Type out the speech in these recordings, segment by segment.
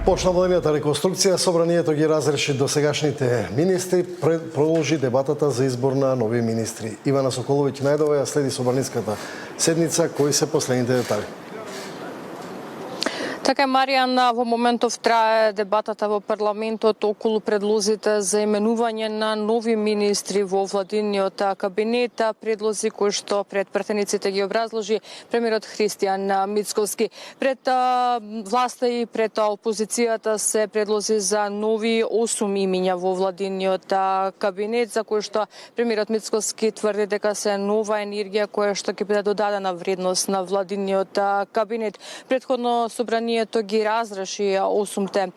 Почна владината реконструкција, собранието ги разреши досегашните министри, продолжи дебатата за избор на нови министри. Ивана Соколовиќ најдова ја следи собраниската седница, кои се последните детали. Така, Маријан, во моментов трае дебатата во парламентот околу предлозите за именување на нови министри во владиниот кабинет, предлози кои што пред пратениците ги образложи премиерот Христијан Мицковски. Пред власта и пред опозицијата се предлози за нови 8 имиња во владиниот кабинет, за кои што премиерот Мицковски тврди дека се нова енергија која што ќе биде додадена вредност на владиниот кабинет. Претходно собрание ги разреши 8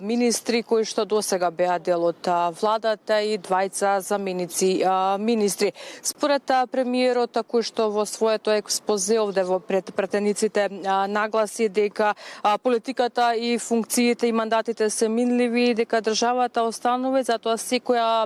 министри кои што досега беа дел од владата и 2 заменици министри. Според премиерот, кој што во своето експозе овде во пред пратениците нагласи дека политиката и функциите и мандатите се минливи, дека државата останува, затоа секоја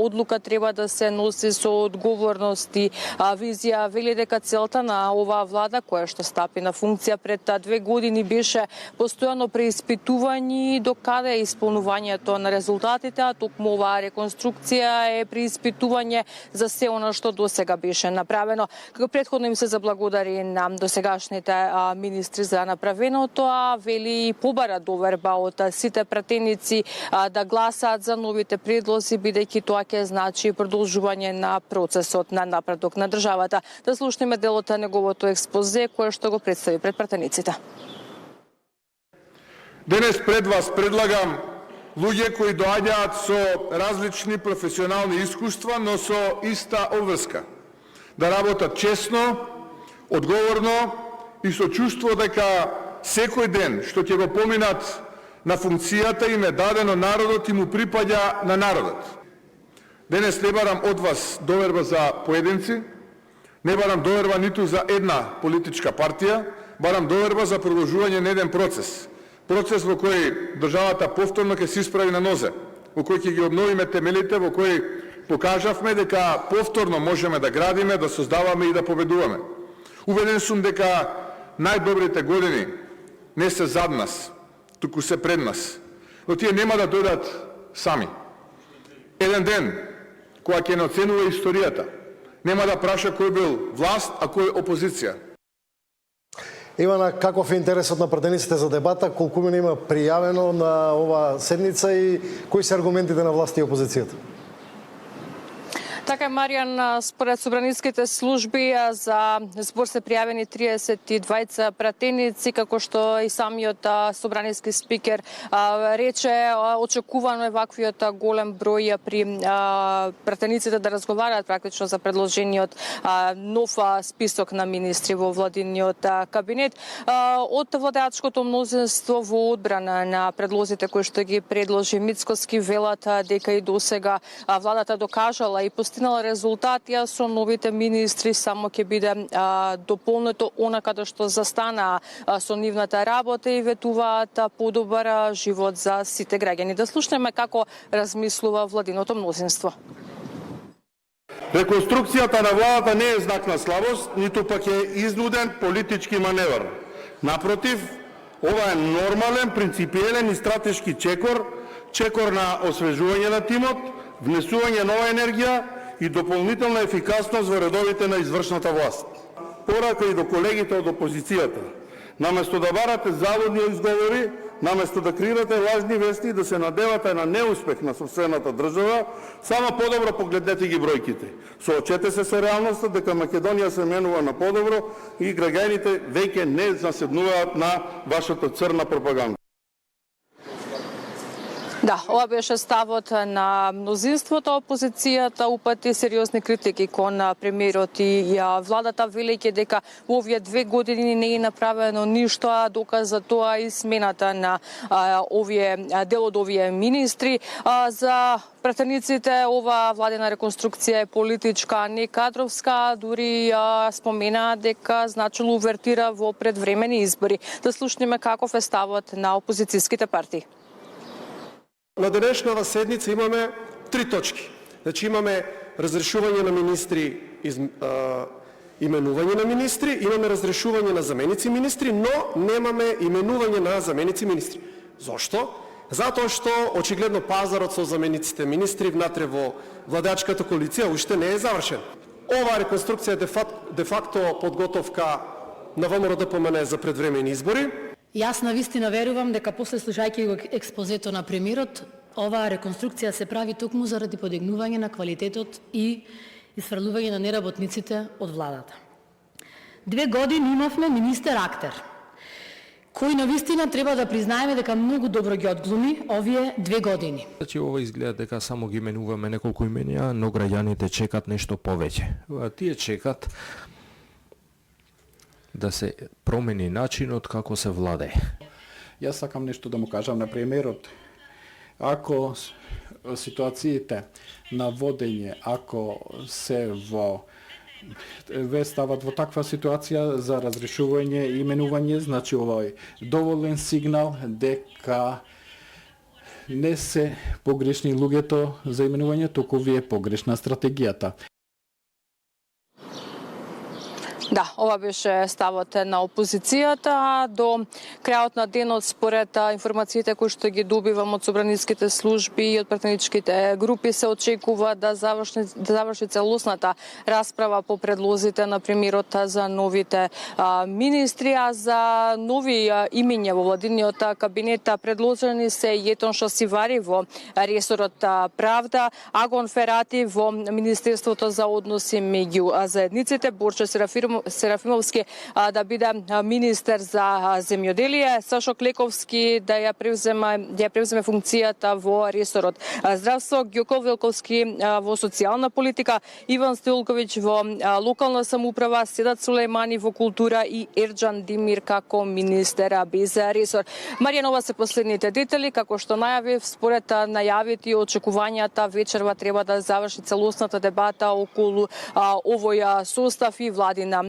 одлука треба да се носи со одговорност и визија. Вели дека целта на оваа влада, која што стапи на функција пред 2 години, беше постојано преиспитување до каде е исполнувањето на резултатите, а токму оваа реконструкција е преиспитување за се она што досега беше направено. Како претходно им се заблагодари на досегашните министри за направеното, а вели и побара доверба од сите пратеници да гласаат за новите предлози, бидејќи тоа ќе значи продолжување на процесот на напредок на државата. Да слушнеме делот на неговото експозе кое што го представи пред пратениците. Денес пред вас предлагам луѓе кои доаѓаат со различни професионални искуства, но со иста обврска. Да работат честно, одговорно и со чувство дека секој ден што ќе го поминат на функцијата им е дадено народот и му припаѓа на народот. Денес не барам од вас доверба за поединци, не барам доверба ниту за една политичка партија, барам доверба за продолжување на еден процес. Процес во кој државата повторно ќе се исправи на нозе, во кој ќе ги обновиме темелите, во кој покажавме дека повторно можеме да градиме, да создаваме и да победуваме. Убеден сум дека најдобрите години не се зад нас, туку се пред нас. Но тие нема да дојдат сами. Еден ден, кога ќе не оценува историјата, нема да праша кој бил власт, а кој опозиција. Ивана, каков е интересот на пратениците за дебата, колку има пријавено на оваа седница и кои се аргументите на власт и опозицијата? Така, Маријан, според собраниските служби за збор се пријавени 32 пратеници, како што и самиот собраниски спикер рече, очекувано е ваквиот голем број при пратениците да разговараат практично за предложениот нов список на министри во владиниот кабинет. Од владеачкото мнозинство во одбрана на предлозите кои што ги предложи Мицковски велат дека и досега владата докажала и постигнала резултати, а со новите министри само ќе биде дополнето она каде што застана со нивната работа и ветуваат подобар живот за сите граѓани. Да слушнеме како размислува владиното мнозинство. Реконструкцијата на владата не е знак на слабост, ниту пак е изнуден политички маневр. Напротив, ова е нормален, принципиелен и стратешки чекор на освежување на тимот, внесување нова енергија и дополнителна ефикасност во редовите на извршната власт. Порака и до колегите од опозицијата. Наместо да барате заводни изговори, наместо да креирате лажни вести и да се надевате на неуспех на сопствената држава, само подобро погледнете ги бројките. Соочете се со реалноста дека Македонија се менува на подобро и граѓаните веќе не заседнуваат на вашата црна пропаганда. Да, ова беше ставот на мнозинството. Опозицијата упати сериозни критики кон премиерот и владата, велејќи дека во овие 2 години не е направено ништо, а доказ за тоа и смената на дел од овие министри. За пратениците ова владина реконструкција е политичка, а не кадровска, дури спомена дека значило увертира во предвремени избори. Да слушнеме каков е ставот на опозицијските партии. На денешната седница имаме 3 точки. Значи имаме разрешување на министри, именување на министри, имаме разрешување на заменици министри, но немаме именување на заменици министри. Зошто? Затоа што очигледно пазарот со замениците министри внатре во владеачката коалиција уште не е завршен. Оваа реконструкција е де факто подготовка на ВМРО ДПМН за предвремени избори. Јас навистина верувам дека после слушајќи го експозето на премиерот, оваа реконструкција се прави токму заради подигнување на квалитетот и исфрлување на неработниците од владата. 2 години имавме министер актер, кој навистина треба да признаеме дека многу добро ги одглуми овие 2 години. Значи, ова изгледа дека само ги именуваме неколку имења, но граѓаните чекат нешто повеќе. Тие чекат да се промени начинот како се владее. Јас сакам нешто да му кажам на премиерот. Ако ситуациите на водење, ако се ве стават во таква ситуација за разрешување и именување, значи ова е доволен сигнал дека не се погрешни луѓето за именување, туку ви е погрешна стратегијата. Да, ова беше ставот на опозицијата, а до крајот на денот според информациите кои што ги добивам од собраниските служби и од пратеничките групи се очекува да заврши целосната расправа по предлозите на премиерот за новите министри, а за нови имиња во владиниот кабинет предложени се Јетон Шасивари во ресорот правда, Агон Ферати во Министерството за односи меѓу заедниците, Борче Серафимовски да биде министер за земјоделие, Сашо Клековски да ја превземе функцијата во ресорот здравство, Ѓоко Велковски во социјална политика, Иван Стојулковиќ во локална самоуправа, Седат Сулејмани во култура и Ерџан Димир како министер без ресор. Маријанова се последните детали, како што најави, според најавите и очекувањата вечерва треба да заврши целосната дебата околу овој состав и владина